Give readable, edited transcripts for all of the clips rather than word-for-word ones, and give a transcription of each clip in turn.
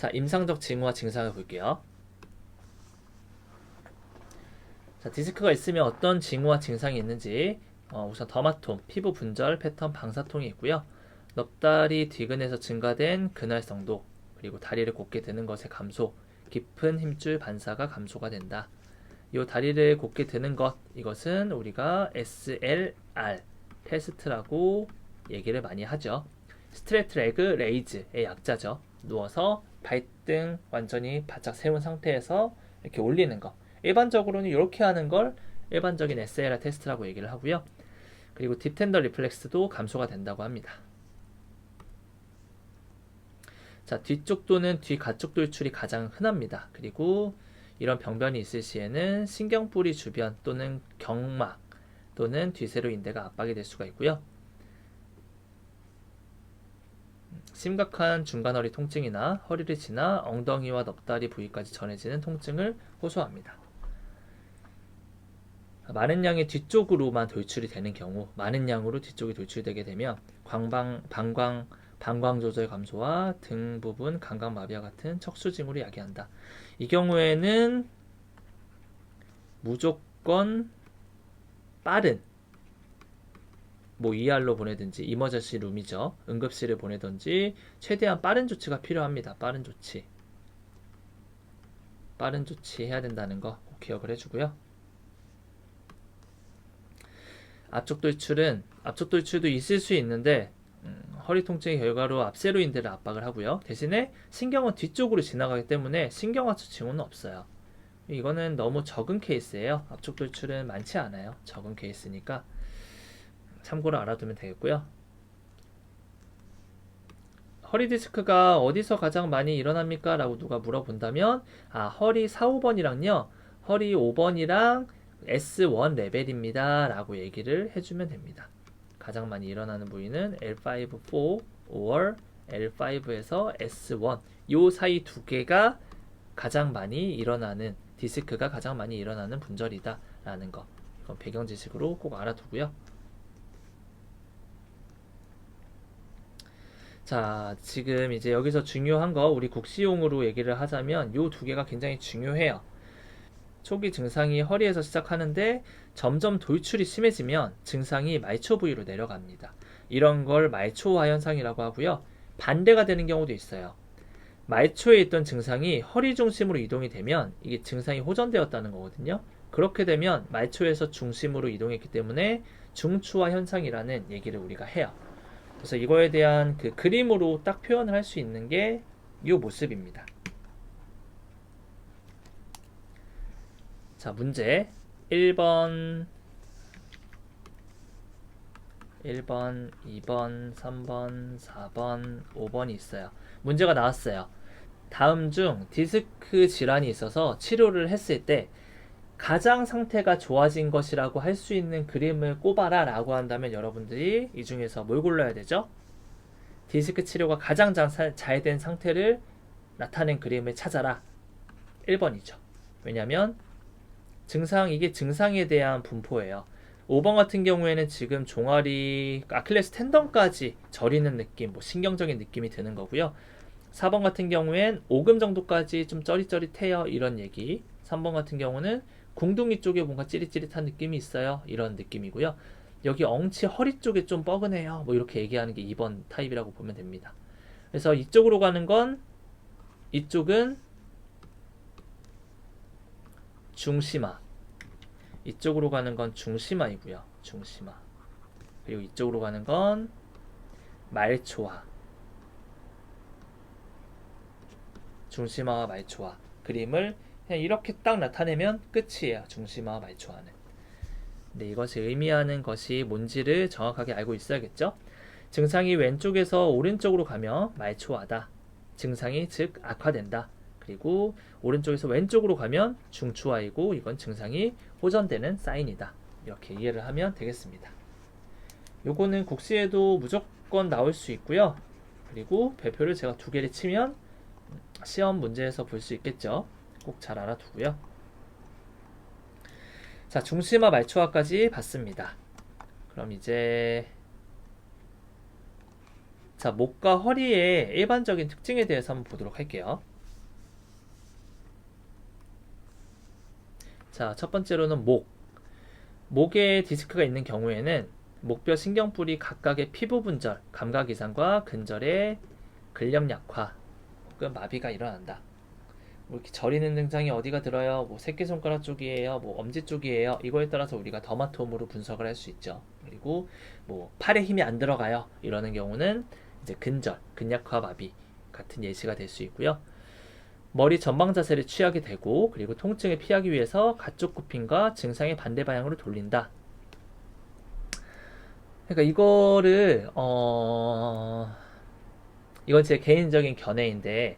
자, 임상적 징후와 증상을 볼게요. 자, 디스크가 있으면 어떤 징후와 증상이 있는지 우선 더마톰, 피부 분절 패턴 방사통이 있고요. 넙다리 뒤근에서 증가된 근활성도, 그리고 다리를 곧게 드는 것의 감소, 깊은 힘줄 반사가 감소가 된다. 이 다리를 곧게 드는 것, 이것은 우리가 SLR 테스트라고 얘기를 많이 하죠. 스트레이트 레그 레이즈의 약자죠. 누워서 발등 완전히 바짝 세운 상태에서 이렇게 올리는 거. 일반적으로는 이렇게 하는 걸 일반적인 SLR 테스트라고 얘기를 하고요. 그리고 딥텐더 리플렉스도 감소가 된다고 합니다. 자, 뒤쪽 또는 뒤 가쪽 돌출이 가장 흔합니다. 그리고 이런 병변이 있을 시에는 신경뿌리 주변 또는 경막 또는 뒤세로 인대가 압박이 될 수가 있고요. 심각한 중간허리 통증이나 허리를 지나 엉덩이와 넙다리 부위까지 전해지는 통증을 호소합니다. 많은 양의 뒤쪽으로만 돌출이 되는 경우, 많은 양으로 뒤쪽이 돌출되게 되면 방광 조절 감소와 등 부분 감각마비와 같은 척수 징후를 야기한다. 이 경우에는 무조건 빠른 ER로 보내든지 이머전시 룸이죠. 응급실을 보내든지 최대한 빠른 조치가 필요합니다. 빠른 조치 해야 된다는 거 꼭 기억을 해주고요. 앞쪽 돌출도 있을 수 있는데 허리 통증의 결과로 앞세로 인대를 압박을 하고요. 대신에 신경은 뒤쪽으로 지나가기 때문에 신경하초 징후는 없어요. 이거는 너무 적은 케이스예요. 앞쪽 돌출은 많지 않아요. 적은 케이스니까 참고로 알아두면 되겠고요. 허리 디스크가 어디서 가장 많이 일어납니까? 라고 누가 물어본다면 허리 4, 5번이랑요. 허리 5번이랑 S1 레벨입니다. 라고 얘기를 해주면 됩니다. 가장 많이 일어나는 부위는 L5, 4 or L5에서 S1 요 사이 두 개가 가장 많이 일어나는 디스크가 가장 많이 일어나는 분절이다 라는 거, 이건 배경 지식으로 꼭 알아두고요. 자, 지금 이제 여기서 중요한 거 우리 국시용으로 얘기를 하자면 요 두 개가 굉장히 중요해요. 초기 증상이 허리에서 시작하는데 점점 돌출이 심해지면 증상이 말초 부위로 내려갑니다. 이런 걸 말초화 현상이라고 하고요. 반대가 되는 경우도 있어요. 말초에 있던 증상이 허리 중심으로 이동이 되면 이게 증상이 호전되었다는 거거든요. 그렇게 되면 말초에서 중심으로 이동했기 때문에 중추화 현상이라는 얘기를 우리가 해요. 그래서 이거에 대한 그 그림으로 딱 표현을 할 수 있는 게 이 모습입니다. 자, 문제 1번, 2번, 3번, 4번, 5번이 있어요. 문제가 나왔어요. 다음 중 디스크 질환이 있어서 치료를 했을 때 가장 상태가 좋아진 것이라고 할 수 있는 그림을 꼽아라 라고 한다면 여러분들이 이 중에서 뭘 골라야 되죠? 디스크 치료가 가장 잘 된 상태를 나타낸 그림을 찾아라. 1번이죠. 왜냐면 이게 증상에 대한 분포예요. 5번 같은 경우에는 지금 종아리, 아킬레스 텐던까지 저리는 느낌, 신경적인 느낌이 드는 거고요. 4번 같은 경우엔 오금 정도까지 좀 쩌릿쩌릿해요. 이런 얘기. 3번 같은 경우는 궁둥이 쪽에 뭔가 찌릿찌릿한 느낌이 있어요. 이런 느낌이고요. 여기 엉치 허리 쪽에 좀 뻐근해요. 이렇게 얘기하는 게 2번 타입이라고 보면 됩니다. 그래서 이쪽으로 가는 건 이쪽은 중심화. 이쪽으로 가는 건 중심화이고요. 중심화. 그리고 이쪽으로 가는 건 말초화. 중심화와 말초화. 그림을 그냥 이렇게 딱 나타내면 끝이에요. 중심화와 말초화는. 근데 이것이 의미하는 것이 뭔지를 정확하게 알고 있어야겠죠? 증상이 왼쪽에서 오른쪽으로 가면 말초화다. 증상이 즉 악화된다. 그리고 오른쪽에서 왼쪽으로 가면 중추화이고 이건 증상이 호전되는 사인이다. 이렇게 이해를 하면 되겠습니다. 요거는 국시에도 무조건 나올 수 있고요. 그리고 별표를 제가 2개를 치면 시험 문제에서 볼 수 있겠죠. 꼭 잘 알아두고요. 자, 중심화 말초화까지 봤습니다. 그럼 이제 자, 목과 허리의 일반적인 특징에 대해서 한번 보도록 할게요. 자, 첫 번째로는 목에 디스크가 있는 경우에는 목뼈 신경뿌리 각각의 피부 분절, 감각 이상과 근절의 근력 약화 혹은 마비가 일어난다. 뭐 이렇게 저리는 증상이 어디가 들어요? 뭐 새끼손가락 쪽이에요? 뭐 엄지 쪽이에요? 이거에 따라서 우리가 더마톰으로 분석을 할 수 있죠. 그리고 뭐 팔에 힘이 안 들어가요. 이러는 경우는 이제 근절, 근약화 마비 같은 예시가 될 수 있고요. 머리 전방 자세를 취하게 되고 그리고 통증을 피하기 위해서 가쪽 굽힘과 증상의 반대 방향으로 돌린다. 그러니까 이건 제 개인적인 견해인데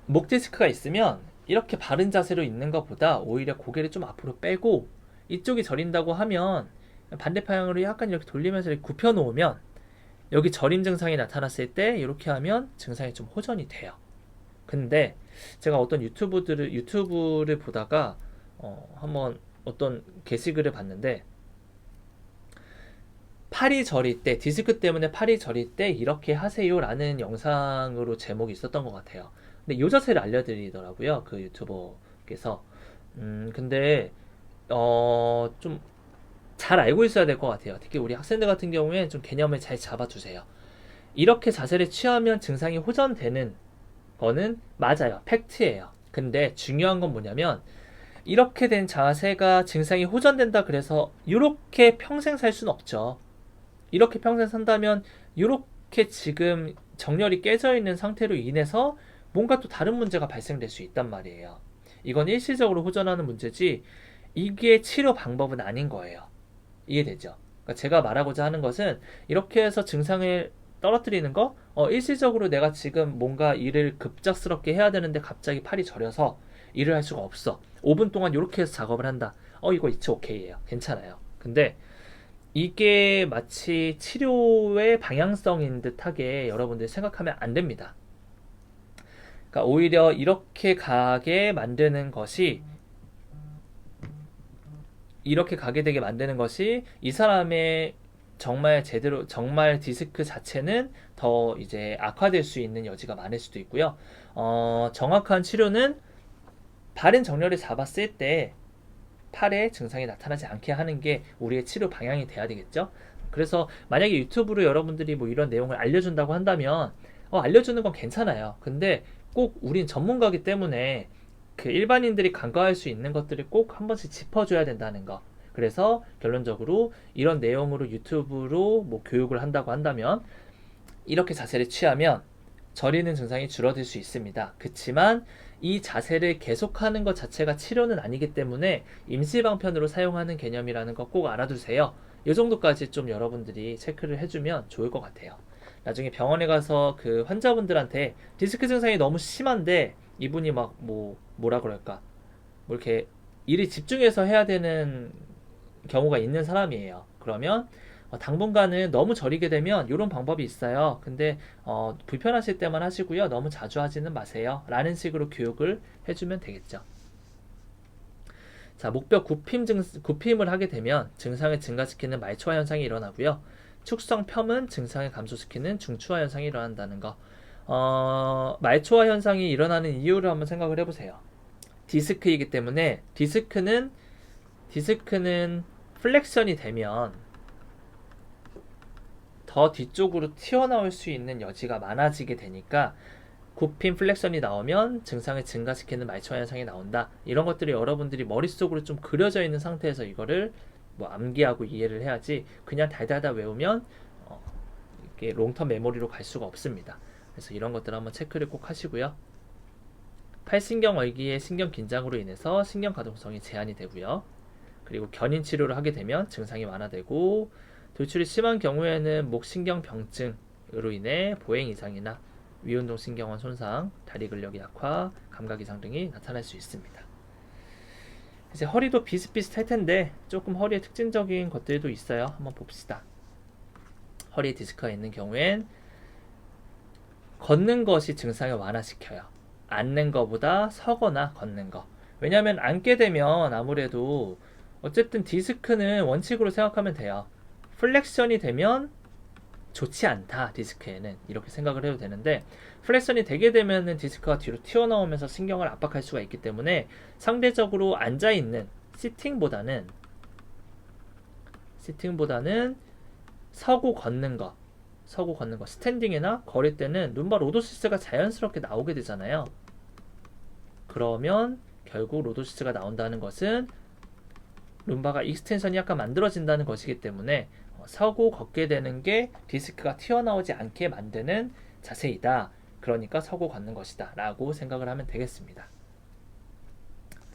목 디스크가 있으면 이렇게 바른 자세로 있는 것보다 오히려 고개를 좀 앞으로 빼고 이쪽이 저린다고 하면 반대 방향으로 약간 이렇게 돌리면서 이렇게 굽혀 놓으면 여기 저림 증상이 나타났을 때 이렇게 하면 증상이 좀 호전이 돼요. 근데 제가 어떤 유튜브를 보다가 한번 어떤 게시글을 봤는데 팔이 저릴 때 디스크 때문에 팔이 저릴 때 이렇게 하세요라는 영상으로 제목이 있었던 것 같아요. 근데 이 자세를 알려드리더라고요, 그 유튜버께서. 근데 좀 잘 알고 있어야 될 것 같아요. 특히 우리 학생들 같은 경우에 좀 개념을 잘 잡아주세요. 이렇게 자세를 취하면 증상이 호전되는 거는 맞아요. 팩트예요. 근데 중요한 건 뭐냐면 이렇게 된 자세가 증상이 호전된다 그래서 이렇게 평생 살 수는 없죠. 이렇게 평생 산다면 이렇게 지금 정렬이 깨져 있는 상태로 인해서 뭔가 또 다른 문제가 발생될 수 있단 말이에요. 이건 일시적으로 호전하는 문제지 이게 치료 방법은 아닌 거예요. 이해되죠? 그러니까 제가 말하고자 하는 것은 이렇게 해서 증상을 떨어뜨리는 거 일시적으로 내가 지금 뭔가 일을 급작스럽게 해야 되는데 갑자기 팔이 저려서 일을 할 수가 없어. 5분 동안 이렇게 해서 작업을 한다. 이거 it's okay예요. 괜찮아요. 근데 이게 마치 치료의 방향성인 듯하게 여러분들이 생각하면 안 됩니다. 그러니까 오히려 이렇게 가게 되게 만드는 것이 이 사람의 정말 디스크 자체는 더 이제 악화될 수 있는 여지가 많을 수도 있고요. 정확한 치료는 바른 정렬을 잡았을 때 팔에 증상이 나타나지 않게 하는 게 우리의 치료 방향이 돼야 되겠죠. 그래서 만약에 유튜브로 여러분들이 뭐 이런 내용을 알려준다고 한다면 알려주는 건 괜찮아요. 근데 꼭 우린 전문가기 때문에 그 일반인들이 간과할 수 있는 것들을 꼭 한 번씩 짚어줘야 된다는 거. 그래서 결론적으로 이런 내용으로 유튜브로 뭐 교육을 한다고 한다면 이렇게 자세를 취하면 저리는 증상이 줄어들 수 있습니다. 그렇지만 이 자세를 계속하는 것 자체가 치료는 아니기 때문에 임시방편으로 사용하는 개념이라는 거 꼭 알아두세요. 이 정도까지 좀 여러분들이 체크를 해주면 좋을 것 같아요. 나중에 병원에 가서 그 환자분들한테 디스크 증상이 너무 심한데 이분이 막 뭐라 그럴까 뭐 이렇게 일이 집중해서 해야 되는 경우가 있는 사람이에요. 그러면 당분간은 너무 저리게 되면 이런 방법이 있어요. 근데 불편하실 때만 하시고요. 너무 자주 하지는 마세요. 라는 식으로 교육을 해주면 되겠죠. 자, 목뼈 굽힘을 하게 되면 증상을 증가시키는 말초화 현상이 일어나고요. 축성 펴은 증상을 감소시키는 중추화 현상이 일어난다는 거. 말초화 현상이 일어나는 이유를 한번 생각을 해보세요. 디스크이기 때문에 디스크는 플렉션이 되면 더 뒤쪽으로 튀어나올 수 있는 여지가 많아지게 되니까 굽힘 플렉션이 나오면 증상을 증가시키는 말초화 현상이 나온다. 이런 것들이 여러분들이 머릿속으로 좀 그려져 있는 상태에서 이거를 뭐 암기하고 이해를 해야지 그냥 달달달 외우면 이게 롱텀 메모리로 갈 수가 없습니다. 그래서 이런 것들 한번 체크를 꼭 하시고요. 팔신경 얼기의 신경 긴장으로 인해서 신경 가동성이 제한이 되고요. 그리고 견인 치료를 하게 되면 증상이 완화되고 돌출이 심한 경우에는 목신경 병증으로 인해 보행 이상이나 위운동 신경원 손상, 다리 근력 약화, 감각 이상 등이 나타날 수 있습니다. 이제 허리도 비슷비슷할 텐데 조금 허리에 특징적인 것들도 있어요. 한번 봅시다. 허리에 디스크가 있는 경우엔 걷는 것이 증상을 완화시켜요. 앉는 것보다 서거나 걷는 거. 왜냐하면 앉게 되면 아무래도 어쨌든 디스크는 원칙으로 생각하면 돼요. 플렉션이 되면 좋지 않다 디스크에는 이렇게 생각을 해도 되는데 플렉션이 되게 되면은 디스크가 뒤로 튀어나오면서 신경을 압박할 수가 있기 때문에 상대적으로 앉아있는 시팅보다는 서고 걷는 거 스탠딩이나 걸을 때는 룸바 로도시스가 자연스럽게 나오게 되잖아요. 그러면 결국 로도시스가 나온다는 것은 룸바가 익스텐션이 약간 만들어진다는 것이기 때문에 서고 걷게 되는 게 디스크가 튀어나오지 않게 만드는 자세이다. 그러니까 서고 걷는 것이다 라고 생각을 하면 되겠습니다.